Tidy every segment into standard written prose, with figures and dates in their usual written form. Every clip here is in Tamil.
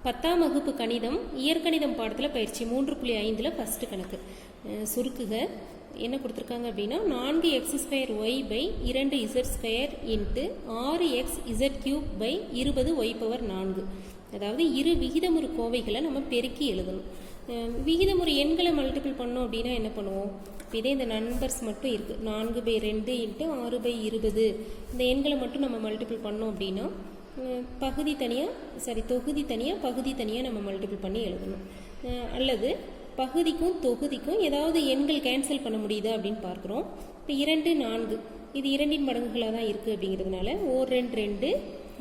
10ஆம் வகுப்பு கணிதம் இயற்கணிதம் பாடத்தில் பயிற்சி 3.5 ஃபஸ்ட்டு கணக்கு சுருக்குக என்ன கொடுத்துருக்காங்க அப்படின்னா 4x²y/2z² இன்ட்டு 6xz³/20y⁴, அதாவது இரு விகிதமுறு கோவைகளை நம்ம பெருக்கி எழுதணும். விகிதமுறு எண்களை மல்டிபிள் பண்ணோம் அப்படின்னா என்ன பண்ணுவோம்? இதே இந்த நம்பர்ஸ் மட்டும் இருக்குது, 4/2 இன்ட்டு 6/20 இந்த எண்களை மட்டும் நம்ம மல்டிபிள் பண்ணோம் அப்படின்னா தொகுதி தனியாக பகுதி தனியாக நம்ம மல்டிபிள் பண்ணி எழுதணும். அல்லது பகுதிக்கும் தொகுதிக்கும் ஏதாவது எண்கள் கேன்சல் பண்ண முடியுதா அப்படின்னு பார்க்குறோம். இப்போ 2, 4 இது 2 மடங்குகளாக தான் இருக்குது அப்படிங்கிறதுனால 1, 2, 2,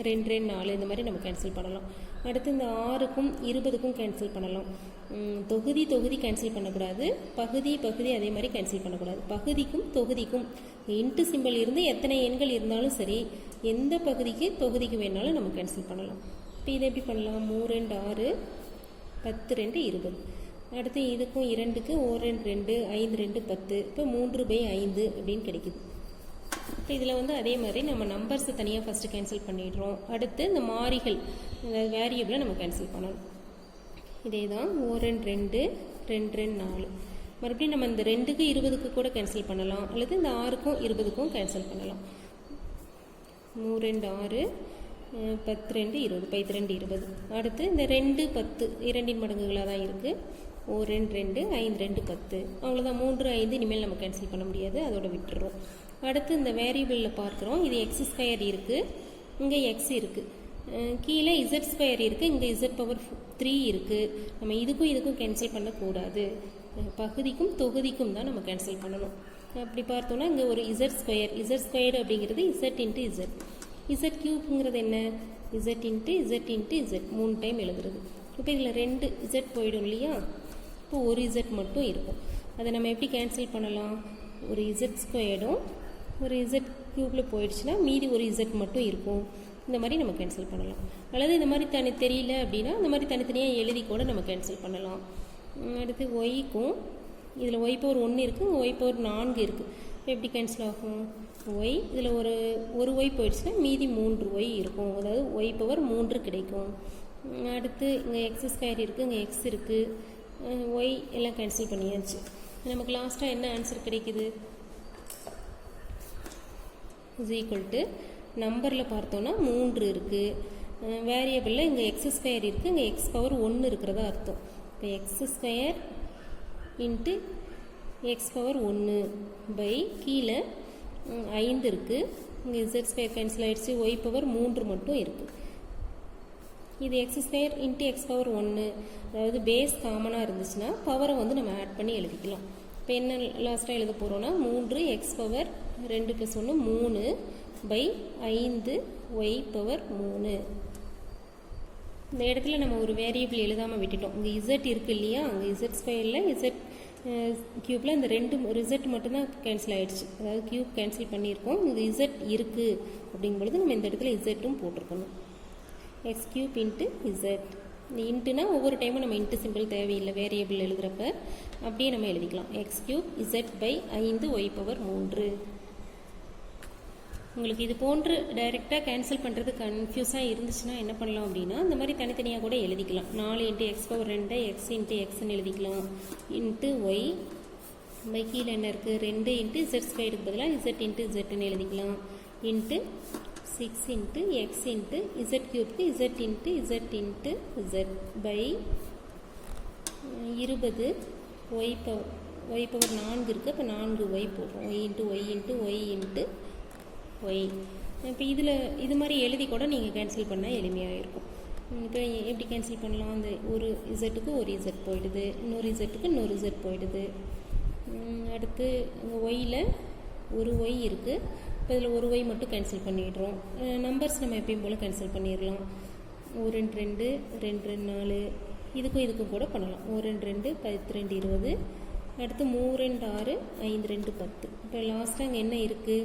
2, 4 இந்த மாதிரி நம்ம கேன்சல் பண்ணலாம். அடுத்து இந்த 6க்கும் 20க்கும் கேன்சல் பண்ணலாம். தொகுதி கேன்சல் பண்ணக்கூடாது, பகுதி அதே மாதிரி கேன்சல் பண்ணக்கூடாது. பகுதிக்கும் தொகுதிக்கும் இன்ட்டு சிம்பிள் இருந்து எத்தனை எண்கள் இருந்தாலும் சரி, எந்த பகுதிக்கு தொகுதிக்கு வேணாலும் நம்ம கேன்சல் பண்ணலாம். இப்போ இதை எப்படி பண்ணலாம்? 3, 2, 6, 10, 2, 20. அடுத்து இதுக்கும் 2க்கு 1, 2, 5, 2, 10. இப்போ 3/5 அப்படின்னு கிடைக்குது. இப்போ இதில் அதே மாதிரி நம்ம நம்பர்ஸை தனியாக ஃபஸ்ட்டு கேன்சல் பண்ணிடுறோம். அடுத்து இந்த மாறிகள், அதாவது வேரியபிளை நம்ம கேன்சல் பண்ணணும். இதே தான் 1, 2, 2, 4. மறுபடியும் நம்ம இந்த 2க்கு 20க்கு கூட கேன்சல் பண்ணலாம், அல்லது இந்த 6க்கும் 20க்கும் கேன்சல் பண்ணலாம். 3, 2, 6, 10, 2, 20, 2, 20. அடுத்து இந்த 2, 10 2 மடங்குகளாக தான் இருக்குது. 1, 2, 5, 2, 10. அவ்வளோதான். 3, 5 இனிமேல் நம்ம கேன்சல் பண்ண முடியாது, அதோட விட்டுறோம். அடுத்து இந்த வேரியபிளில் பார்க்குறோம், இது x² இருக்குது, இங்கே x இருக்குது, கீழே z² இருக்குது, இங்கே z⁴ இருக்குது. நம்ம இதுக்கும் கேன்சல் பண்ணக்கூடாது, பகுதிக்கும் தொகுதிக்கும் தான் நம்ம கேன்சல் பண்ணணும். அப்படி பார்த்தோன்னா இங்கே ஒரு z² அப்படிங்கிறது z இன்ட்டு z. z³ என்ன? z into z into z 3 time எழுதுறது. இப்போ இதில் 2 z போயிடும் இல்லையா? இப்போ ஒரு z மட்டும் இருக்கும். அதை நம்ம எப்படி கேன்சல் பண்ணலாம்? ஒரு z² ஒரு z³ போயிடுச்சுன்னா மீதி ஒரு z மட்டும் இருக்கும். இந்த மாதிரி நம்ம கேன்சல் பண்ணலாம். அல்லது இந்த மாதிரி தெரியல அப்படின்னா இந்த மாதிரி தனித்தனியாக எழுதி கூட நம்ம கேன்சல் பண்ணலாம். அடுத்து ஒய்க்கும் இதில் y⁴1 இருக்குது, y⁴4 இருக்குது. எப்படி கேன்சல் ஆகும்? ஒய் இதில் ஒரு ஒய் போயிடுச்சுன்னா மீதி 3y இருக்கும், அதாவது y⁴3 கிடைக்கும். அடுத்து இங்கே x² இருக்குது, இங்கே x இருக்குது, ஒய் எல்லாம் கேன்சல் பண்ணியாச்சு. நமக்கு லாஸ்ட்டாக என்ன ஆன்சர் கிடைக்குது? = நம்பரில் பார்த்தோன்னா 3 இருக்குது, வேரியபிளில் இங்கே x² இருக்குது, இங்கே x⁴1 இருக்கிறதா அர்த்தம். இப்போ x² இன்ட்டு x⁴1 கீழே 5 இருக்குது, இங்கே z² கேன்சல் ஆகிடுச்சு, y⁴3 மட்டும் இருக்குது. இது x² இன்ட்டு x⁴1, அதாவது பேஸ் காமனாக இருந்துச்சுன்னா பவரை நம்ம ஆட் பண்ணி எழுதிக்கலாம். இப்போ என்ன லாஸ்ட்டாக எழுத போகிறோன்னா 3x⁴2 + 1 3/5 y⁴3. இந்த இடத்துல நம்ம ஒரு வேரியபிள் எழுதாமல் விட்டுட்டோம். இங்கே z இருக்குது இல்லையா? அங்கே z²ல் z³ இந்த 2 ஒரு z மட்டும்தான் கேன்சல் ஆகிடுச்சு, அதாவது க்யூப் கேன்சல் பண்ணியிருக்கோம். இங்கே z இருக்குது அப்படிங்கும்பொழுது நம்ம இந்த இடத்துல z-ம் போட்டிருக்கணும். x³ into z. இந்த இன்ட்டுனா ஒவ்வொரு டைமும் நம்ம இன்ட்டு சிம்பிள் தேவையில்லை, வேரியபிள் எழுதுகிறப்ப அப்படியே நம்ம எழுதிக்கலாம். x³ z/5 y⁴3. உங்களுக்கு இது போன்று டைரெக்டாக கேன்சல் பண்ணுறது கன்ஃபியூஸாக இருந்துச்சுன்னா என்ன பண்ணலாம் அப்படின்னா இந்த மாதிரி தனித்தனியாக கூட எழுதிக்கலாம். 4 × x⁴2 x × xன்னு எழுதிக்கலாம். இன்ட்டு ஒய் கீழே என்ன இருக்குது? 2 × z² பதிலாக z × zன்னு எழுதிக்கலாம். Into 6 × x × z³ z × z × z/20 y⁴4 இருக்குது. அப்போ 4y போடுறோம். y × y × y × y. இப்போ இது மாதிரி எழுதி கூட நீங்கள் கேன்சல் பண்ணால் எளிமையாக இருக்கும். இப்போ எப்படி கேன்சல் பண்ணலாம்? அந்த ஒரு z-க்கு ஒரு z போயிடுது, இன்னொரு z-க்கு இன்னொரு z போயிடுது. அடுத்து ஒய்யில் ஒரு ஒய் இருக்குது, இப்போ இதில் ஒரு ஒய் மட்டும் கேன்சல் பண்ணிடுறோம். நம்பர்ஸ் நம்ம எப்பயும் போல் கேன்சல் பண்ணிடலாம். 1, 2, 2, 4 இதுக்கும் கூட பண்ணலாம். 1, 2, 10, 2, 20. அடுத்து 3, 2, 6, 5, 2, 10. இப்போ லாஸ்ட்டாக அங்கே என்ன இருக்குது?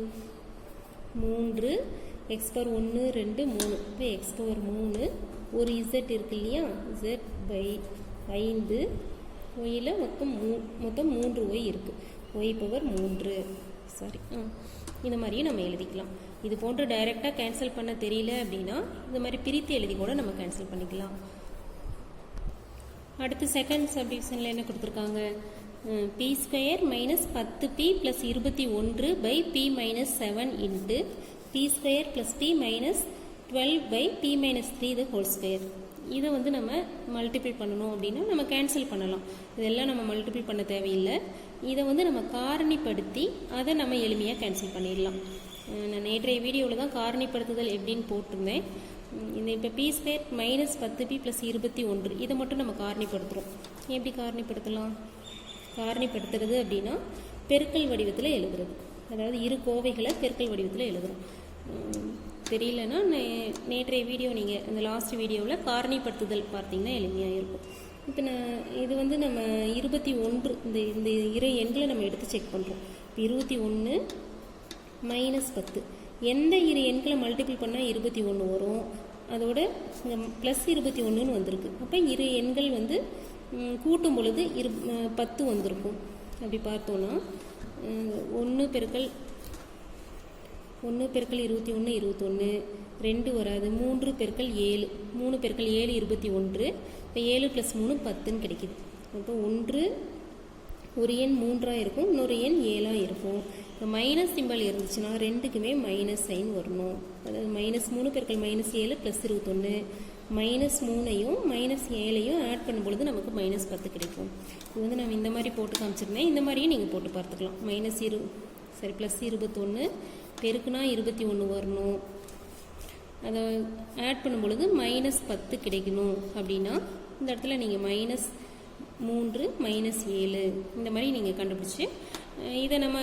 3 x⁴1 2 3. இப்போ x⁴3 ஒரு z இருக்கு இல்லையா? z/5 ஒயில் மொத்தம் 3y இருக்குது, y⁴3. சரி, இந்த மாதிரியும் நம்ம எழுதிக்கலாம். இது போன்று டைரெக்டாக கேன்சல் பண்ண தெரியல அப்படின்னா இந்த மாதிரி பிரித்து எழுதி கூட நம்ம கேன்சல் பண்ணிக்கலாம். அடுத்து செகண்ட் சப்டிவிஷனில் என்ன கொடுத்துருக்காங்க, P square minus 10p plus 21 by P minus 7 into P square plus P minus 12 by P minus 3 the whole square. இதை வந்து நம்ம மல்டிபிள் பண்ணணும் அப்படின்னா நம்ம கேன்சல் பண்ணலாம். இதெல்லாம் நம்ம மல்டிபிள் பண்ண தேவையில்லை. இதை வந்து நம்ம காரணிப்படுத்தி அதை நம்ம எளிமையாக கேன்சல் பண்ணிடலாம். நான் நேற்றைய வீடியோவில் தான் காரணிப்படுத்துதல் எப்படின்னு போட்டிருந்தேன். இந்த இப்போ B square minus 10p plus 21 இதை மட்டும் நம்ம காரணிப்படுத்துகிறோம். எப்படி காரணிப்படுத்தலாம்? காரணிப்படுத்துறது அப்படின்னா பெருக்கல் வடிவத்தில் எழுதுறது, அதாவது இரு கோவைகளை பெருக்கல் வடிவத்தில் எழுதுறோம். தெரியலன்னா நேற்றைய வீடியோ நீங்கள் இந்த லாஸ்ட் வீடியோவில் காரணிப்படுத்துதல் பார்த்தீங்கன்னா எளிமையாக இருக்கும். இப்போ இது வந்து நம்ம 21 இந்த இரு எண்களை நம்ம எடுத்து செக் பண்ணுறோம். இப்போ 21 மைனஸ் 10 எந்த இரு எண்களை மல்டிபிள் பண்ணால் 21 வரும், அதோட ப்ளஸ் 21ன்னு வந்திருக்கு. அப்போ இரு எண்கள் வந்து கூட்டும் பொழுது 10 வந்திருக்கும். அப்படி பார்த்தோன்னா 1 பெருக்கல் 21 21, 2 வராது, 3 பெருக்கல் 7 3 பெருக்கல் 7 21, இப்போ 7 ப்ளஸ் 3 10ன்னு கிடைக்குது. அப்போ ஒரு எண் 3ஆக இருக்கும், இன்னொரு எண் 7ஆக இருக்கும். இப்போ மைனஸ் சிம்பிள் இருந்துச்சுன்னா ரெண்டுக்குமே மைனஸ் சைன் வரணும். அதாவது -3 பெருக்கல் -7 ப்ளஸ் 21, -3ஐயும் -7ஐயும் ஆட் பண்ணும்பொழுது நமக்கு -10 கிடைக்கும். இது வந்து நம்ம இந்த மாதிரி போட்டு காமிச்சிருந்தேன். இந்த மாதிரியும் நீங்கள் போட்டு பார்த்துக்கலாம். ப்ளஸ் 21 பெருக்குனா 21 வரணும். அதை ஆட் பண்ணும்பொழுது -10 கிடைக்கணும். அப்படின்னா இந்த இடத்துல நீங்கள் -3 -7 இந்த மாதிரி நீங்கள் கண்டுபிடிச்சி இதை நம்ம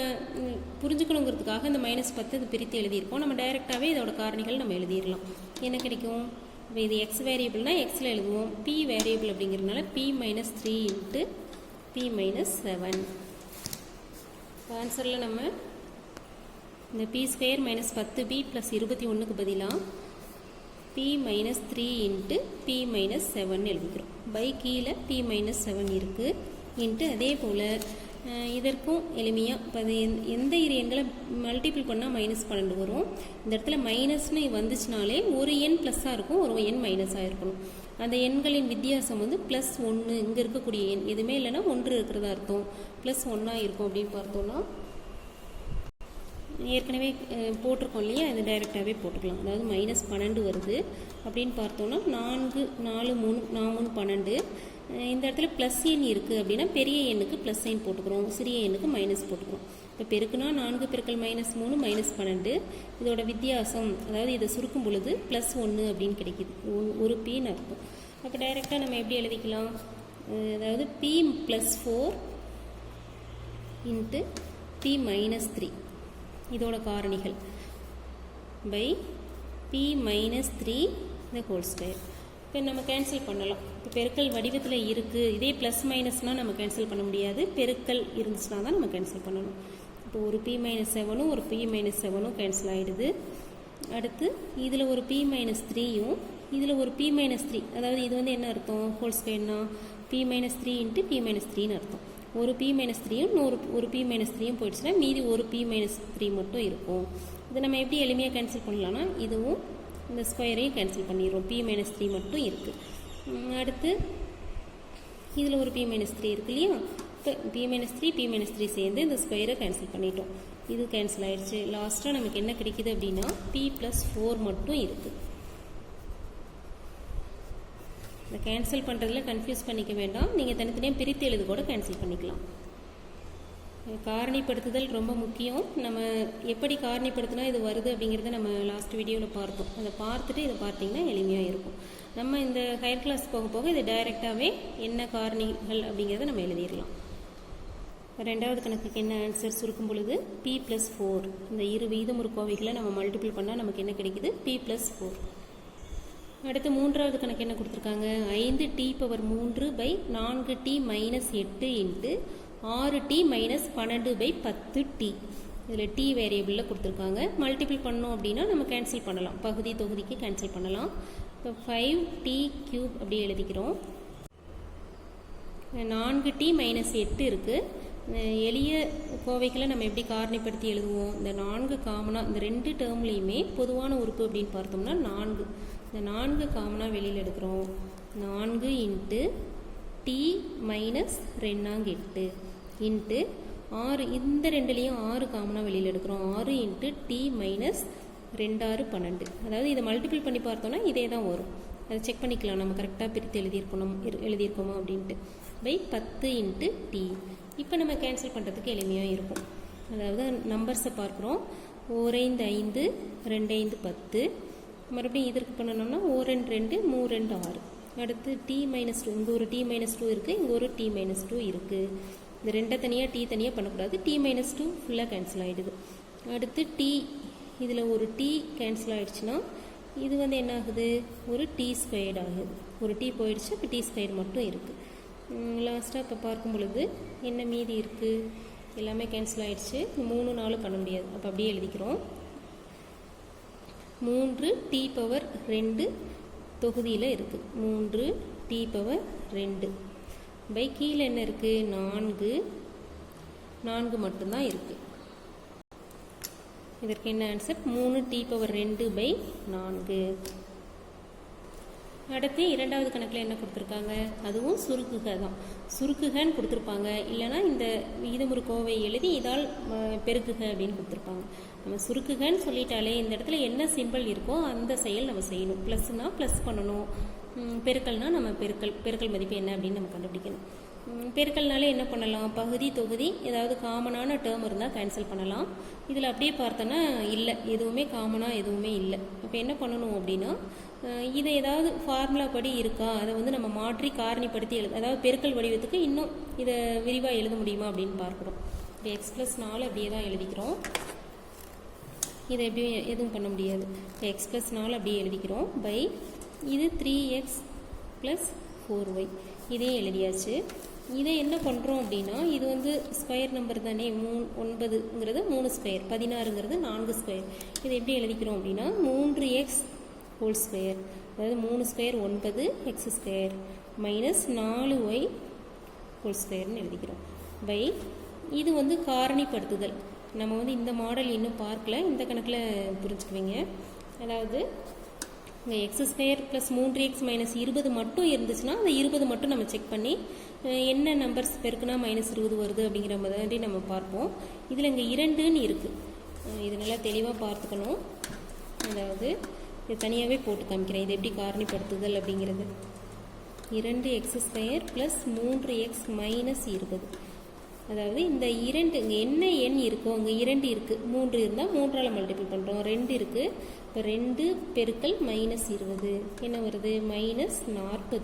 புரிஞ்சுக்கணுங்கிறதுக்காக இந்த -10 இது பிரித்து எழுதியிருக்கோம். நம்ம டைரெக்டாகவே இதோட காரணிகள் நம்ம எழுதிடலாம். என்ன கிடைக்கும்? இப்போ இது எக்ஸ் வேரியபிள்னா எக்ஸில் எழுதுவோம். பி வேரியபிள் அப்படிங்கிறதுனால p - 3 இன்ட்டு p - 7. ஆன்சரில் நம்ம இந்த P square minus 10p plus 21க்கு பதிலாக p - 3 இன்ட்டு p - 7 எழுதிக்கிறோம். பை கீழே p - 7 இருக்குது இன்ட்டு அதே போல் இதற்கும் எளிமையாக இப்போ அது எந்த இரு எண்களை மல்டிபிள் பண்ணால் -12 வரும். இந்த இடத்துல மைனஸ்னு வந்துச்சுனாலே ஒரு எண் ப்ளஸ்ஸாக இருக்கும், ஒரு எண் மைனஸாக இருக்கணும். அந்த எண்களின் வித்தியாசம் வந்து +1. இங்கே இருக்கக்கூடிய எண் எதுவுமே இல்லைன்னா 1 இருக்கிறதா அர்த்தம். +1 இருக்கும் அப்படின்னு பார்த்தோன்னா ஏற்கனவே போட்டிருக்கோம் இல்லையா, அது டைரெக்டாகவே போட்டுக்கலாம். அதாவது -12 வருது அப்படின்னு பார்த்தோன்னா 4 4 3 3 12. இந்த இடத்துல ப்ளஸ் எண் இருக்குது அப்படின்னா பெரிய எண்ணுக்கு ப்ளஸ் சைன் போட்டுக்கிறோம், சிறிய எண்ணுக்கு மைனஸ் போட்டுக்கிறோம். இப்போ பெருக்குனா 4 பெருக்கல் -3 -12. இதோட வித்தியாசம், அதாவது இதை சுருக்கும் பொழுது +1 அப்படின்னு கிடைக்கிது, ஒரு பின்னு அர்த்தம். அப்போ டைரெக்டாக நம்ம எப்படி எழுதிக்கலாம்? அதாவது p + 4 இன்ட்டு p - 3 இதோட காரணிகள் by p - 3 the whole square. இப்போ நம்ம கேன்சல் பண்ணலாம். இப்போ பெருக்கல் வடிவத்தில் இருக்குது. இதே ப்ளஸ் மைனஸ்னால் நம்ம கேன்சல் பண்ண முடியாது, பெருக்கல் இருந்துச்சுன்னா தான் நம்ம கேன்சல் பண்ணணும். இப்போ ஒரு p - 7ம் ஒரு p - 7ம் கேன்சல் ஆகிடுது. அடுத்து இதில் ஒரு p - 3யும் இதில் ஒரு p - 3, அதாவது இது வந்து என்ன அர்த்தம்? ஹோல் ஸ்கொயர்னா p - 3 இன்ட்டு p - 3ன்னு அர்த்தம். ஒரு p - 3யும் ஒரு p - 3யும் போயிடுச்சுன்னா மீதி ஒரு p - 3 மட்டும் இருக்கும். இதை நம்ம எப்படி எளிமையாக கேன்சல் பண்ணலாம்னா இதுவும் இந்த ஸ்கொயரையும் கேன்சல் பண்ணிடுறோம். p - 3 மட்டும் இருக்குது. அடுத்து இதில் ஒரு p - 3 இருக்கு இல்லையா, இப்போ p - 3 p - 3 சேர்ந்து இந்த ஸ்கொயரை கேன்சல் பண்ணிட்டோம். இது கேன்சல் ஆயிடுச்சு. லாஸ்ட்டாக நமக்கு என்ன கிடைக்குது அப்படின்னா p + 4 மட்டும் இருக்குது. இந்த கேன்சல் பண்ணுறதுல கன்ஃபியூஸ் பண்ணிக்க வேண்டாம், நீங்கள் தனித்தனியாக பிரித்து எழுது கூட கேன்சல் பண்ணிக்கலாம். காரணிப்படுத்துதல் ரொம்ப முக்கியம். நம்ம எப்படி காரணிப்படுத்தினா இது வருது அப்படிங்கிறத நம்ம லாஸ்ட் வீடியோவில் பார்த்தோம். அதை பார்த்துட்டு இதை பார்த்தீங்கன்னா எளிமையாக இருக்கும். நம்ம இந்த ஹையர் கிளாஸ் போக போக இது டைரெக்டாகவே என்ன காரணிகள் அப்படிங்கிறத நம்ம எழுதிடலாம். ரெண்டாவது கணக்குக்கு என்ன ஆன்சர் சுருக்கும் பொழுது p + 4. இந்த இரு விகிதமுறு கோவைகளை நம்ம மல்டிபிள் பண்ணால் நமக்கு என்ன கிடைக்குது? p + 4. அடுத்து மூன்றாவது கணக்கு என்ன கொடுத்துருக்காங்க? 5t⁻³ by 4t - 8 into 6t - 12 by 10t. இதில் t வேரியபிளில் கொடுத்துருக்காங்க. மல்டிபிள் பண்ணோம் அப்படின்னா நம்ம கேன்சல் பண்ணலாம், பகுதி தொகுதிக்கு கேன்சல் பண்ணலாம். இப்போ 5t³ அப்படி எழுதிக்கிறோம். 4t - 8 இருக்குது. எளிய கோவைகளை நம்ம எப்படி காரணிப்படுத்தி எழுதுவோம்? இந்த 4 காமனாக இந்த 2 டேர்ம்லேயுமே பொதுவான உறுப்பு அப்படின்னு பார்த்தோம்னா 4. இந்த 4 காமனாக வெளியில் எடுக்கிறோம். 4 இன்ட்டு டி மைனஸ் 2 இன்ட்டு 6 இந்த ரெண்டுலேயும் 6 காமனாக வெளியில் எடுக்கிறோம் 6 இன்ட்டு டி மைனஸ் 2 6 12 அதாவது இதை மல்டிபிள் பண்ணி பார்த்தோன்னா இதே தான் வரும் அதை செக் பண்ணிக்கலாம் நம்ம கரெக்டாக பிரித்து எழுதியிருக்கோமா அப்படின்ட்டு பை 10 இன்ட்டு டி இப்போ நம்ம கேன்சல் பண்ணுறதுக்கு எளிமையாக இருக்கும் அதாவது நம்பர்ஸை பார்க்குறோம் 1 5 5 2 5 10 மறுபடியும் இதற்கு பண்ணணும்னா 1 2 2 3 2 6 அடுத்து டி மைனஸ் 2 இங்கே ஒரு டி மைனஸ் 2 இருக்குது இங்கே ஒரு டி மைனஸ் 2 இருக்குது இந்த ரெண்டை தனியாக டி தனியாக பண்ணக்கூடாது டி மைனஸ் 2 ஃபுல்லாக கேன்சல் ஆகிடுது அடுத்து டி இதில் ஒரு டி கேன்சல் ஆகிடுச்சுன்னா இது வந்து என்ன ஆகுது ஒரு டி ஸ்கொயர்டு ஆகுது ஒரு டி போயிடுச்சு இப்போ டி ஸ்கொயர் மட்டும் இருக்குது லாஸ்ட்டாக இப்போ பார்க்கும் பொழுது என்ன மீதி இருக்குது எல்லாமே கேன்சல் ஆகிடுச்சு 3 4 பண்ண முடியாது அப்போ அப்படியே எழுதிக்கிறோம் 3 டி பவர் 2 தொகுதியில் இருக்குது 3 டி பவர் 2 பை கீழே என்ன இருக்குது 4 மட்டும்தான் இருக்குது இதற்கு என்ன ஆன்சர் 3 டி பவர் 2 பை 4 அடுத்து இரண்டாவது கணக்கில் என்ன கொடுத்துருக்காங்க அதுவும் சுருக்குக தான் சுருக்குகன்னு கொடுத்துருப்பாங்க இல்லைனா இந்த விகிதமுறு கோவை எழுதி இதால் பெருக்குக அப்படின்னு கொடுத்துருப்பாங்க நம்ம சுருக்குகன்னு சொல்லிட்டாலே இந்த இடத்துல என்ன சிம்பிள் இருக்கோ அந்த செயல் நம்ம செய்யணும் ப்ளஸ்னால் ப்ளஸ் பண்ணணும் பெருக்கல்னால் நம்ம பெருக்கல் மதிப்பு என்ன அப்படின்னு நம்ம கண்டுபிடிக்கணும் பெருக்கல்னாலே என்ன பண்ணலாம் பகுதி தொகுதி ஏதாவது காமனான டேர்ம் இருந்தால் கேன்சல் பண்ணலாம் இதில் அப்படியே பார்த்தோன்னா இல்லை எதுவுமே காமனாக எதுவுமே இல்லை அப்போ என்ன பண்ணணும் அப்படின்னா இதை ஏதாவது ஃபார்முலா படி இருக்கா அதை வந்து நம்ம மாற்றி காரணிப்படுத்தி அதாவது பெருக்கல் வடிவத்துக்கு இன்னும் இதை விரிவாக எழுத முடியுமா அப்படின்னு பார்க்குறோம் இப்போ எக்ஸ் ப்ளஸ் 4 அப்படியே தான் எழுதிக்கிறோம் இதை எப்படி எதுவும் பண்ண முடியாது இப்போ எக்ஸ் ப்ளஸ் 4 அப்படியே எழுதிக்கிறோம் பை இது 3x ப்ளஸ் 4y இதையும் எழுதியாச்சு இதை என்ன பண்ணுறோம் அப்படின்னா இது வந்து ஸ்கொயர் நம்பர் தானே 9ங்கிறது 3 ஸ்கொயர் 16ங்கிறது 4 ஸ்கொயர் இதை எப்படி எழுதிக்கிறோம் அப்படின்னா 3x ஹோல் ஸ்கொயர் அதாவது 3 square 9 X square minus 4y whole ஸ்கொயர்னு எழுதிக்கிறோம் பை இது வந்து காரணிப்படுத்துதல் நம்ம வந்து இந்த மாடல் இன்னும் பார்க்கல இந்த கணக்கில் புரிஞ்சுக்குவீங்க அதாவது இங்கே X square plus 3x minus 20 மட்டும் இருந்துச்சுன்னா அந்த 20 மட்டும் நம்ம செக் பண்ணி என்ன நம்பர்ஸ் பெருக்குனா மைனஸ் 20 வருது அப்படிங்கிற மாதிரி நம்ம பார்ப்போம் இதில் இங்கே 2ன்னு இருக்குது இது நல்லா தெளிவாக பார்த்துக்கணும் அதாவது இது தனியாகவே போட்டு காமிக்கிறேன் இது எப்படி காரணிப்படுத்துதல் அப்படிங்கிறது 2x square plus 3x minus 20 அதாவது இந்த 2 இங்கே என்ன எண் இருக்கோ அங்கே 2 இருக்குது 3 இருந்தால் 3ஆல் மல்டிபிள் பண்ணுறோம் 2 இருக்குது இப்போ 2 பெருக்கல் மைனஸ் 20 என்ன வருது மைனஸ் 40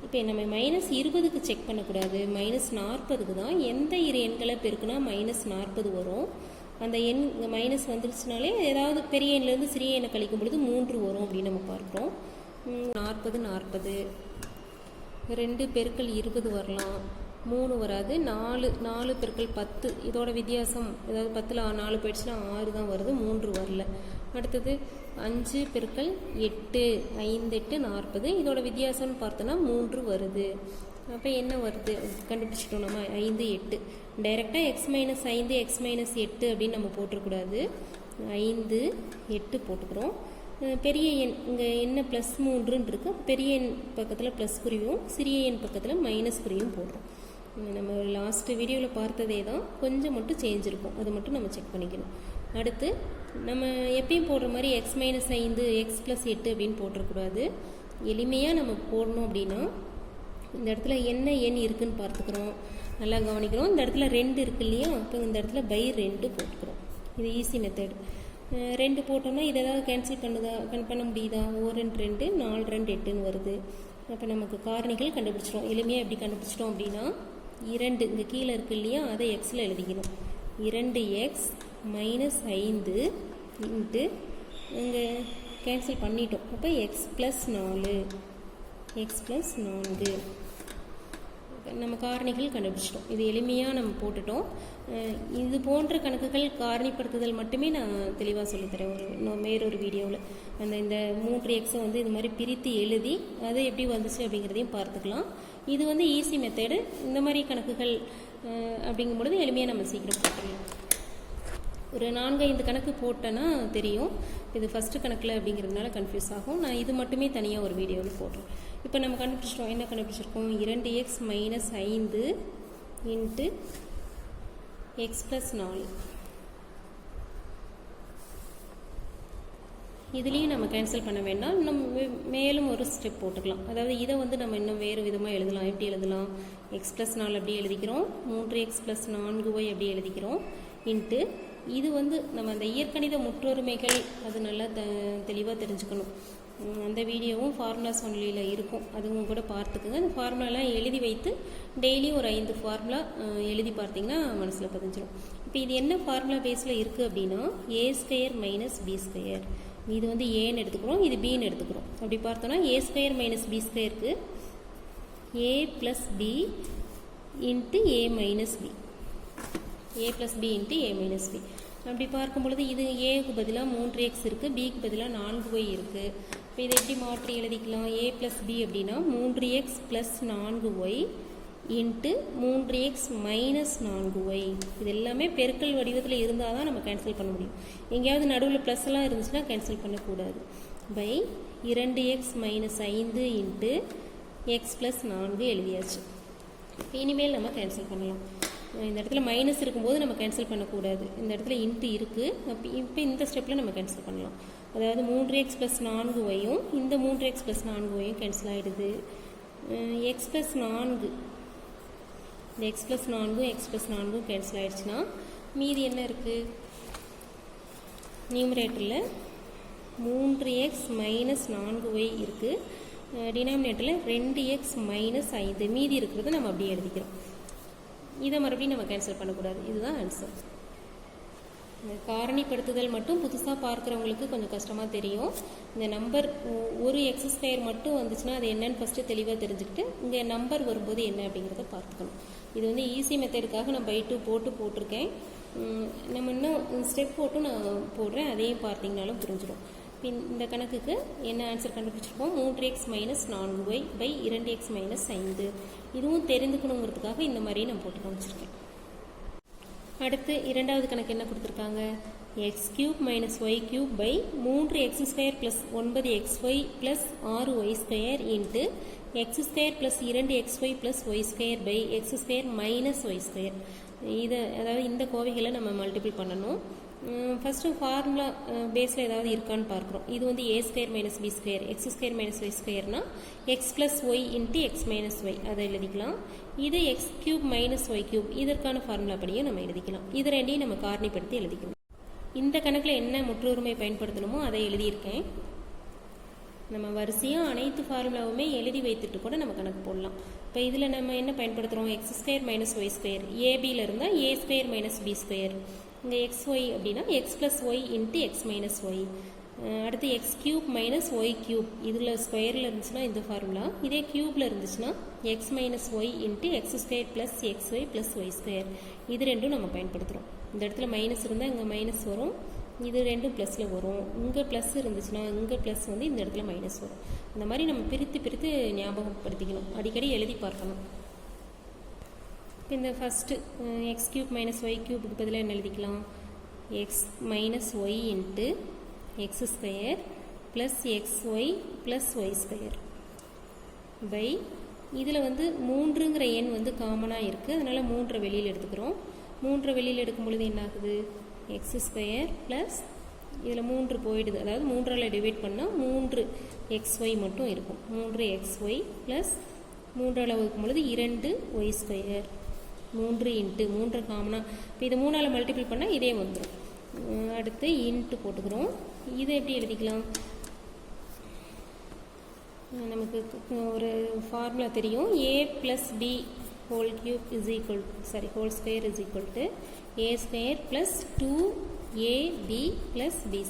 இப்போ நம்ம மைனஸ் 20க்கு செக் பண்ணக்கூடாது மைனஸ் 40க்கு தான் எந்த இரு எண்களை பெருக்குனா மைனஸ் 40 வரும் அந்த எண் மைனஸ் வந்துருச்சுனாலே ஏதாவது பெரிய எண்ணிலேருந்து சிறிய எண்ணை கழிக்கும் பொழுது 3 வரும் அப்படின்னு நம்ம பார்க்குறோம் 40 2 பெருக்கல் 20 வரலாம் 3 வராது 4 பெருக்கல் 10 இதோட வித்தியாசம் ஏதாவது 10ல் 4 போயிடுச்சுன்னா 6 தான் வருது 3 வரல அடுத்தது 5 பெருக்கல் 8 5 8 40 இதோட வித்தியாசம்னு பார்த்தோன்னா 3 வருது அப்போ என்ன வருது கண்டுபிடிச்சிட்டோம் நம்ம 5 8 டைரெக்டாக x மைனஸ் 5 x மைனஸ் 8 அப்படின்னு நம்ம போட்டுறக்கூடாது 5 8 போட்டுக்கிறோம் பெரிய எண் இங்கே என்ன ப்ளஸ் 3ன்னு இருக்குது பெரிய எண் பக்கத்தில் ப்ளஸ் குறியும் சிறிய எண் பக்கத்தில் மைனஸ் குறியும் போடுறோம் நம்ம லாஸ்ட்டு வீடியோவில் பார்த்ததே தான் கொஞ்சம் மட்டும் சேஞ்ச் இருக்கும் அது மட்டும் நம்ம செக் பண்ணிக்கணும் அடுத்து நம்ம எப்பயும் போடுற மாதிரி எக்ஸ் மைனஸ் 5 எக்ஸ் ப்ளஸ் 8 அப்படின்னு போட்டுறக்கூடாது எளிமையாக நம்ம போடணும் அப்படின்னா இந்த இடத்துல என்ன எண் இருக்குதுன்னு பார்த்துக்கிறோம் நல்லா கவனிக்கிறோம் இந்த இடத்துல 2 இருக்கு இல்லையா அப்போ இந்த இடத்துல பை 2 போட்டுக்கிறோம் இது ஈஸி மெத்தட் 2 போட்டோம்னா இதை ஏதாவது கேன்சல் பண்ண முடியுதா 1 2 4 2 8ன்னு வருது அப்போ நமக்கு காரணிகள் கண்டுபிடிச்சிடும் எளிமையாக எப்படி கண்டுபிடிச்சிட்டோம் அப்படின்னா 2 இங்கே கீழே இருக்கு இல்லையா அதை எக்ஸில் எழுதிக்கணும் 2x மைனஸ் 5 இன்ட்டு இங்கே கேன்சல் பண்ணிட்டோம் அப்போ எக்ஸ் ப்ளஸ் 4 நம்ம காரணிகள் கண்டுபிடிச்சிட்டோம் இது எளிமையாக நம்ம போட்டுட்டோம் இது போன்ற கணக்குகள் காரணிப்படுத்துதல் மட்டுமே நான் தெளிவாக சொல்லித்தரேன் வேறொரு வீடியோவில் இந்த 3x வந்து இது மாதிரி பிரித்து எழுதி அது எப்படி வந்துச்சு அப்படிங்கிறதையும் பார்த்துக்கலாம் இது வந்து ஈஸி மெத்தடு இந்த மாதிரி கணக்குகள் அப்படிங்கும்பொழுது எளிமையாக நம்ம சீக்கிரம் போட்டுடலாம் ஒரு 4-5 கணக்கு போட்டேன்னா தெரியும். இது ஃபஸ்ட்டு கணக்கில் அப்படிங்கிறதுனால கன்ஃபியூஸ் ஆகும். நான் இது மட்டுமே தனியாக ஒரு வீடியோவில் போடுறேன். இப்போ நம்ம கண்டுபிடிச்சிட்டோம். என்ன கண்டுபிடிச்சிருக்கோம்? 2x - 5 into x + 4. இதுலேயும் நம்ம கேன்சல் பண்ண வேண்டாம். நம்ம மேலும் ஒரு ஸ்டெப் போட்டுக்கலாம். அதாவது இதை வந்து நம்ம இன்னும் வேறு விதமாக எழுதலாம். எப்படி எழுதலாம்? x + 4 அப்படியே எழுதிக்கிறோம். 3x + 4y அப்படியே எழுதிக்கிறோம். இன்ட்டு இது வந்து நம்ம அந்த இயற்கணித முற்றொருமைகள் அது நல்லா தெளிவாக தெரிஞ்சுக்கணும். அந்த வீடியோவும் ஃபார்முலாஸ் ஒன்லியில் இருக்கும். அதுவும் கூட பார்த்துக்குங்க. அந்த ஃபார்முலாலாம் எழுதி வைத்து டெய்லியும் ஒரு 5 ஃபார்முலா எழுதி பார்த்தீங்கன்னா மனசில் பதிஞ்சிடும். இப்போ இது என்ன ஃபார்முலா பேஸில் இருக்குது அப்படின்னா a² - b². இது வந்து ஏன்னு எடுத்துக்கிறோம், இது பின்னு எடுத்துக்கிறோம். அப்படி பார்த்தோன்னா a² - b²க்கு a + b into a - b, a + b into a - b. அப்படி பார்க்கும் பொழுது இது ஏக்கு பதிலாக 3x இருக்குது, பிக்கு பதிலாக 4y இருக்குது. இப்போ இதை எப்படி மாற்றி எழுதிக்கலாம்? a + b அப்படின்னா 3x + 4y into 3x - 4y. இது எல்லாமே பெருக்கல் வடிவத்தில் இருந்தால் தான் நம்ம கேன்சல் பண்ண முடியும். எங்கேயாவது நடுவில் ப்ளஸ் எல்லாம் இருந்துச்சுன்னா கேன்சல் பண்ணக்கூடாது. பை 2x - 5 இன்ட்டு x + 4 எழுதியாச்சு. இனிமேல் நம்ம கேன்சல் பண்ணலாம். இந்த இடத்துல மைனஸ் இருக்கும்போது நம்ம கேன்சல் பண்ணக்கூடாது. இந்த இடத்துல இன்ட்டு இருக்குது. இப்போ இந்த ஸ்டெப்பில் நம்ம கேன்சல் பண்ணலாம். அதாவது 3x + 4yயும் இந்த 3x + 4yயும் கேன்சல் ஆகிடுது. x + 4 இந்த x + 4ம் x + 4ம் கேன்சல் ஆகிடுச்சுன்னா மீதி என்ன இருக்குது? நியூமரேட்டரில் 3x - 4y இருக்குது. டினாமினேட்டரில் 2x - 5 மீதி இருக்கிறத நம்ம அப்படியே எழுதிக்கிறோம். இதை மறுபடியும் நம்ம கேன்சல் பண்ணக்கூடாது. இதுதான் ஆன்சர். காரணிப்படுத்துதல் மட்டும் புதுசாக பார்க்குறவங்களுக்கு கொஞ்சம் கஷ்டமாக தெரியும். இந்த நம்பர் ஒரு x² மட்டும் வந்துச்சுன்னா அது என்னன்னு ஃபஸ்ட்டு தெளிவாக தெரிஞ்சுக்கிட்டு இங்கே நம்பர் வரும்போது என்ன அப்படிங்கிறத பார்த்துக்கணும். இது வந்து ஈஸி மெத்தடுக்காக நான் by2 போட்டிருக்கேன். நம்ம இன்னும் ஸ்டெப் போட்டு நான் போடுறேன். அதையும் பார்த்தீங்கனாலும் புரிஞ்சிடும். இந்த கணக்குக்கு என்ன ஆன்சர் கண்டுபிடிச்சிருக்கோம்? 3x - 4y by 2x - 5. இதுவும் தெரிந்துக்கணுங்கிறதுக்காக இந்த மாதிரி நான் போட்டு காமிச்சிருக்கேன். அடுத்து இரண்டாவது கணக்கு என்ன கொடுத்துருக்காங்க? x³ - y³ by 3x² + 9xy + 6y² into x² + 2xy + y² by x² - y². இதை அதாவது இந்த கோவைகளை நம்ம மல்டிபிள் பண்ணணும். ஃபஸ்ட்டு ஃபார்முலா பேஸில் ஏதாவது இருக்கான்னு பார்க்குறோம். இது வந்து a² - b², x² - y²னா x + y into x - y அதை எழுதிக்கலாம். இது x³ - y³ இதற்கான ஃபார்முலா படியே நம்ம எழுதிக்கலாம். இது ரெண்டையும் நம்ம காரணிப்படுத்தி எழுதிக்கணும். இந்த கணக்கில் என்ன முற்றுரிமை பயன்படுத்தணுமோ அதை எழுதியிருக்கேன். நம்ம வரிசையாக அனைத்து ஃபார்முலாவுமே எழுதி வைத்துட்டு கூட நம்ம கணக்கு போடலாம். இப்போ இதில் நம்ம என்ன பயன்படுத்துகிறோம்? x² - y². ஏபியில் இருந்தால் a² - b². இங்கே xy அப்படின்னா x + y into x - y. அடுத்து x³ - y³ இதில் ஸ்கொயரில் இருந்துச்சுன்னா இந்த ஃபார்முலா. இதே க்யூப்பில் இருந்துச்சுன்னா x - y into x² + xy + y². இது ரெண்டும் நம்ம பயன்படுத்துகிறோம். இந்த இடத்துல மைனஸ் இருந்தால் இங்கே மைனஸ் வரும். இது ரெண்டும் ப்ளஸில் வரும். இங்கே ப்ளஸ் இருந்துச்சுன்னா இங்கே ப்ளஸ் வந்து இந்த இடத்துல மைனஸ் வரும். இந்த மாதிரி நம்ம பிரித்து ஞாபகப்படுத்திக்கணும். அடிக்கடி எழுதி பார்க்கணும். இந்த ஃபஸ்ட்டு x³ - y³ பதிலாக என்ன எழுதிக்கலாம்? x - y into x² + xy + y² by இதில் வந்து 3ங்கிற எண் வந்து காமனாக இருக்குது. அதனால் 3 வெளியில் எடுத்துக்கிறோம். 3 வெளியில் எடுக்கும் பொழுது என்ன ஆகுது? x² ப்ளஸ் இதில் 3 போயிடுது. அதாவது 3ஆல் டிவைட் பண்ணால் 3xy மட்டும் இருக்கும். 3xy ப்ளஸ் 3ஆல் வகுக்கும் பொழுது 2y². 3 இன்ட்டு 3 காமனாக இப்போ இதை 3ஆல் மல்டிபிள் பண்ணால் இதே வந்துடும். அடுத்து இன்ட்டு போட்டுக்கிறோம். இதை எப்படி எழுதிக்கலாம்? நமக்கு ஒரு ஃபார்முலா தெரியும். a + b whole cube is equal whole square is equal to a² + 2ab + b².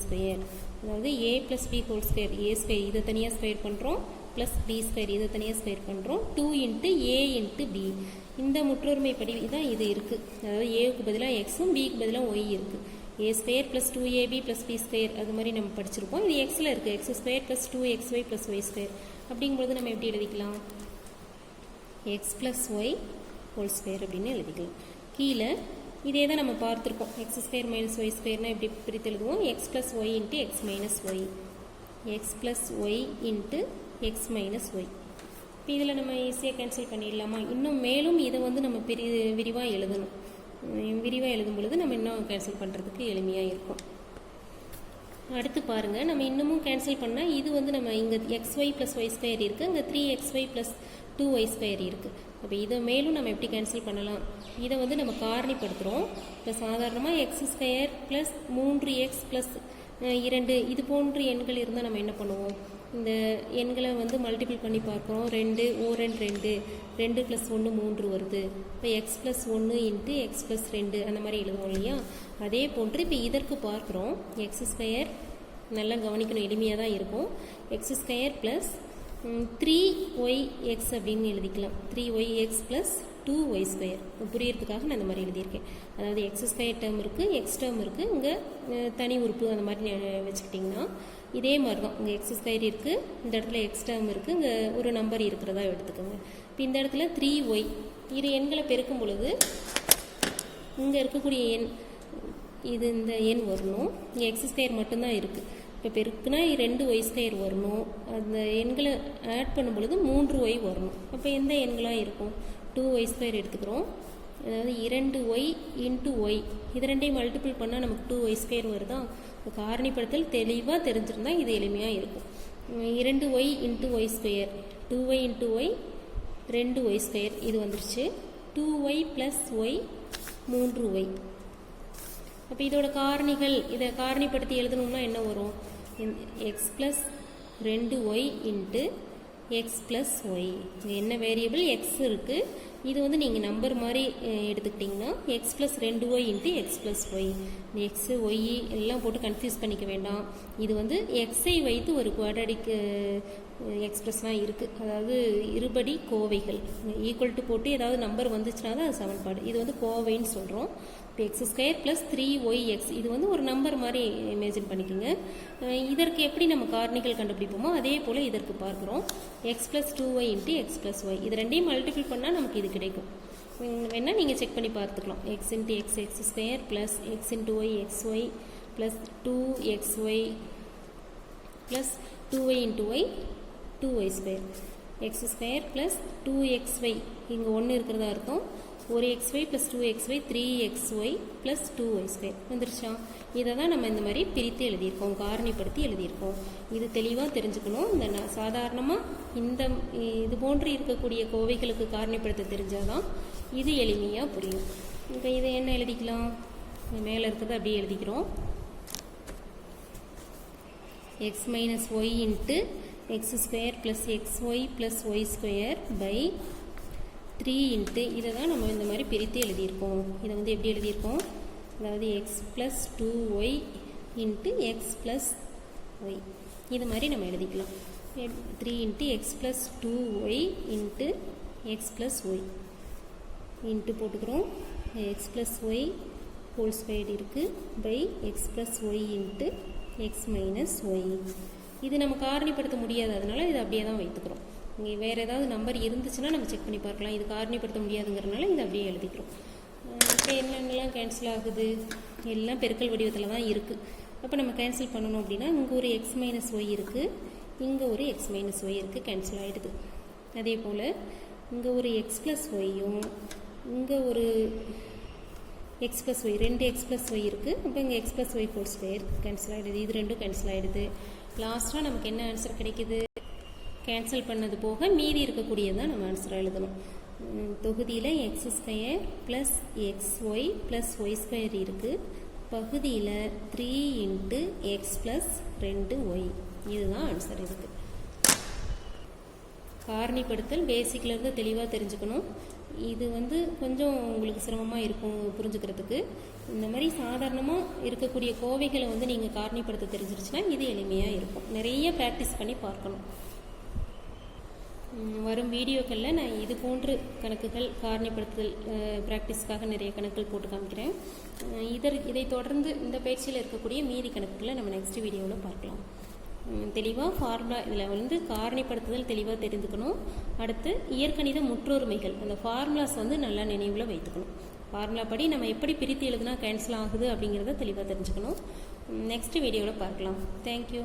அதாவது a + b whole square, a² இதை தனியாக ஸ்கொயர் பண்ணுறோம், ப்ளஸ் b² இதை தனியாக ஸ்கொயர் பண்ணுறோம், 2 இன்ட்டு a இன்ட்டு b. இந்த முற்றொருமைப்படி தான் இது இருக்குது. அதாவது ஏவுக்கு பதிலாக எக்ஸும் பிக்கு பதிலாக ஒய் இருக்குது. a² + 2ab + b² அது மாதிரி நம்ம படிச்சிருப்போம். இது எக்ஸில் இருக்குது. x² + 2xy + y². அப்படிங்கும்போது நம்ம எப்படி எழுதிக்கலாம்? x + y ஹோல் ஸ்கொயர் அப்படின்னு எழுதிக்கலாம். கீழே இதே தான் நம்ம பார்த்துருக்கோம். எக்ஸ் ஸ்கொயர் மைனஸ் ஒய் ஸ்கொயர்னால் எப்படி பிரித்து எழுதுவோம்? X plus Y into X minus Y, X plus Y into X minus Y. இப்போ இதில் நம்ம ஈஸியாக கேன்சல் பண்ணிடலாமா? இன்னும் மேலும் இதை வந்து நம்ம விரிவாக எழுதணும். விரிவாக எழுதும் பொழுது நம்ம இன்னும் கேன்சல் பண்ணுறதுக்கு எளிமையாக இருக்கும். அடுத்து பாருங்கள், நம்ம இன்னமும் கேன்சல் பண்ணால் இது வந்து நம்ம இங்கே X Y plus Y square இருக்குது, இங்கே 3xy ப்ளஸ் 2y ஸ்கொயர் இருக்குது. அப்போ இதை மேலும் நம்ம எப்படி கேன்சல் பண்ணலாம்? இதை வந்து நம்ம காரணிப்படுத்துகிறோம். இப்போ சாதாரணமாக X square plus 3x plus 2 இது போன்ற எண்கள் இருந்தால் நம்ம என்ன பண்ணுவோம்? இந்த எண்களை வந்து மல்டிபிள் பண்ணி பார்க்குறோம். 2 2 2 ப்ளஸ் 1 3 வருது. இப்போ X plus 1 into X plus 2 அந்த மாதிரி எழுதுவோம் இல்லையா? அதே போன்று இப்போ இதற்கு பார்க்குறோம். எக்ஸ் ஸ்கொயர் நல்லா கவனிக்கணும், எளிமையாக தான் இருக்கும். எக்ஸ் ஸ்கொயர் ப்ளஸ் 3yx அப்படின்னு எழுதிக்கலாம். 3yx plus 2y square. புரியறதுக்காக நான் இந்த மாதிரி எழுதியிருக்கேன். அதாவது எக்ஸ் ஸ்கொயர் டேர்ம் இருக்குது, எக்ஸ் டேர்ம் இருக்குது, இங்கே தனி உறுப்பு அந்த மாதிரி வச்சுக்கிட்டிங்கன்னா இதே மாதிரி தான். இங்கே எக்ஸ் ஸ்கொயர் இருக்குது, இந்த இடத்துல எக்ஸ் டேர்ம் இருக்குது, இங்கே ஒரு நம்பர் இருக்கிறதா எடுத்துக்கோங்க. இப்போ இந்த இடத்துல 3y இரு எண்களை பெருக்கும் பொழுது இங்கே இருக்கக்கூடிய எண் இது இந்த எண் வரணும். இங்கே எக்ஸ் ஸ்கொயர் மட்டும்தான் இருக்குது. இப்போ பெருக்குனா 2y ஸ்கொயர் வரணும். அந்த எண்களை ஆட் பண்ணும் பொழுது 3y வரணும். அப்போ எந்த எண்களாக இருக்கும்? 2y ஸ்கொயர் எடுத்துக்கிறோம். அதாவது 2y இன்ட்டு ஒய் இது ரெண்டையும் மல்டிபிள் பண்ணால் நமக்கு 2y ஸ்கொயர் வருதா? இப்போ காரணிப்படுத்தல் தெளிவாக தெரிஞ்சிருந்தால் இது எளிமையாக இருக்கும். 2y into Y square, 2y into Y 2y square இது வந்துருச்சு. 2y plus Y 3y. அப்போ இதோட காரணிகள் இதை காரணிப்படுத்தி எழுதணும்னா என்ன வரும்? X plus 2y into X plus Y. என்ன வேரியபிள் எக்ஸ் இருக்குது, இது வந்து நீங்கள் நம்பர் மாதிரி எடுத்துக்கிட்டிங்கன்னா X plus 2y into X plus Y. இந்த எக்ஸு ஒய் எல்லாம் போட்டு கன்ஃபியூஸ் பண்ணிக்க வேண்டாம். இது வந்து எக்ஸை வைத்து ஒரு குவாட்ராடிக் எக்ஸ்பிரஸ்லாம் இருக்குது. அதாவது இருபடி கோவைகள் ஈக்குவல் டு போட்டு ஏதாவது நம்பர் வந்துச்சுன்னா தான் அது சமன்பாடு. இது வந்து கோவைன்னு சொல்கிறோம். இப்போ எக்ஸ் ஸ்கொயர் ப்ளஸ் 3yx இது வந்து ஒரு நம்பர் மாதிரி இமேஜின் பண்ணிக்கோங்க. இதற்கு எப்படி நம்ம காரணிகள் கண்டுபிடிப்போமோ அதே போல் இதற்கு பார்க்குறோம். X plus 2y into X plus Y இது ரெண்டையும் மல்டிபிள் பண்ணால் நமக்கு இது கிடைக்கும். வேணால் நீங்கள் செக் பண்ணி பார்த்துக்கலாம். X into X X square plus X into Y X Y plus 2xy plus 2y into Y 2y square X square plus 2xy இங்கே 1 இருக்கிறதா அர்த்தம். ஒரு xy plus 2xy 3xy plus 2y square வந்துருச்சா? இதை தான் நம்ம இந்த மாதிரி பிரித்து எழுதியிருக்கோம், காரணிப்படுத்தி எழுதியிருக்கோம். இது தெளிவாக தெரிஞ்சுக்கணும். இந்த சாதாரணமாக இந்த இது போன்று இருக்கக்கூடிய கோவைகளுக்கு காரணிப்படுத்த தெரிஞ்சால் தான் இது எளிமையாக புரியும். இப்போ இதை என்ன எழுதிக்கலாம்? மேலே இருக்கிறத அப்படியே எழுதிக்கிறோம். X minus Y into X square plus xy plus Y square by 3 into இதை தான் நம்ம இந்த மாதிரி பிரித்து எழுதியிருக்கோம். இதை வந்து எப்படி எழுதியிருக்கோம்? அதாவது X plus 2y into X plus Y இது மாதிரி நம்ம எழுதிக்கலாம். 3 into X plus 2y into X plus Y into போட்டுக்கிறோம். X plus Y whole square இருக்குது by X plus Y into X minus Y. இது நம்ம காரணிப்படுத்த முடியாது, அதனால இதை அப்படியே தான் வைத்துக்கிறோம். இங்கே வேறு ஏதாவது நம்பர் இருந்துச்சுன்னா நம்ம செக் பண்ணி பார்க்கலாம். இது காரணிப்படுத்த முடியாதுங்கிறனால இதை அப்படியே எழுதிக்கிறோம். இப்போ என்னென்னலாம் கேன்சல் ஆகுது? எல்லாம் பெருக்கல் வடிவத்தில் தான் இருக்குது. அப்போ நம்ம கேன்சல் பண்ணணும் அப்படின்னா இங்கே ஒரு எக்ஸ் மைனஸ் ஒய் இருக்குது, இங்கே ஒரு எக்ஸ் மைனஸ் ஒய் இருக்குது, கேன்சல் ஆகிடுது. அதே போல் இங்கே ஒரு எக்ஸ் ப்ளஸ் ஒய்யும் இங்கே ஒரு X plus Y 2 X plus Y இருக்குது. அப்போ இங்கே X plus Y whole square cancel ஆகிடுது. இது ரெண்டும் கேன்சல் ஆகிடுது. லாஸ்ட்டாக நமக்கு என்ன ஆன்சர் கிடைக்குது? கேன்சல் பண்ணது போக மீதி இருக்கக்கூடியதான் நம்ம ஆன்சராக எழுதணும். தொகுதியில் X square plus X Y plus Y square இருக்குது. பகுதியில் 3 இன்ட்டு எக்ஸ் ப்ளஸ் 2y இதுதான் ஆன்சர். இதுக்கு காரணிப்படுத்தல் பேசிக்லேருந்து தெளிவாக தெரிஞ்சுக்கணும். இது வந்து கொஞ்சம் உங்களுக்கு சிரமமாக இருக்கும் புரிஞ்சுக்கிறதுக்கு. இந்த மாதிரி சாதாரணமாக இருக்கக்கூடிய கோவைகளை வந்து நீங்கள் காரணிப்படுத்த தெரிஞ்சிருச்சுன்னா இது எளிமையாக இருக்கும். நிறைய ப்ராக்டிஸ் பண்ணி பார்க்கணும். வரும் வீடியோக்களில் நான் இது போன்று கணக்குகள் காரணிப்படுத்துதல் ப்ராக்டிஸ்க்காக நிறைய கணக்குகள் போட்டு காமிக்கிறேன். இதை தொடர்ந்து இந்த பயிற்சியில் இருக்கக்கூடிய மீதி கணக்குகளை நம்ம நெக்ஸ்ட் வீடியோவில் பார்க்கலாம். தெளிவாக ஃபார்முலா இதில் வந்து காரணிப்படுத்துதல் தெளிவாக தெரிந்துக்கணும். அடுத்து இயற்கணித முற்றொருமைகள் அந்த ஃபார்முலாஸ் வந்து நல்லா நினைவில் வைத்துக்கணும். ஃபார்முலா படி நம்ம எப்படி பிரித்து எழுதுனா கேன்சல் ஆகுது அப்படிங்கிறத தெளிவாக தெரிஞ்சுக்கணும். நெக்ஸ்ட் வீடியோவில் பார்க்கலாம். தேங்க்யூ.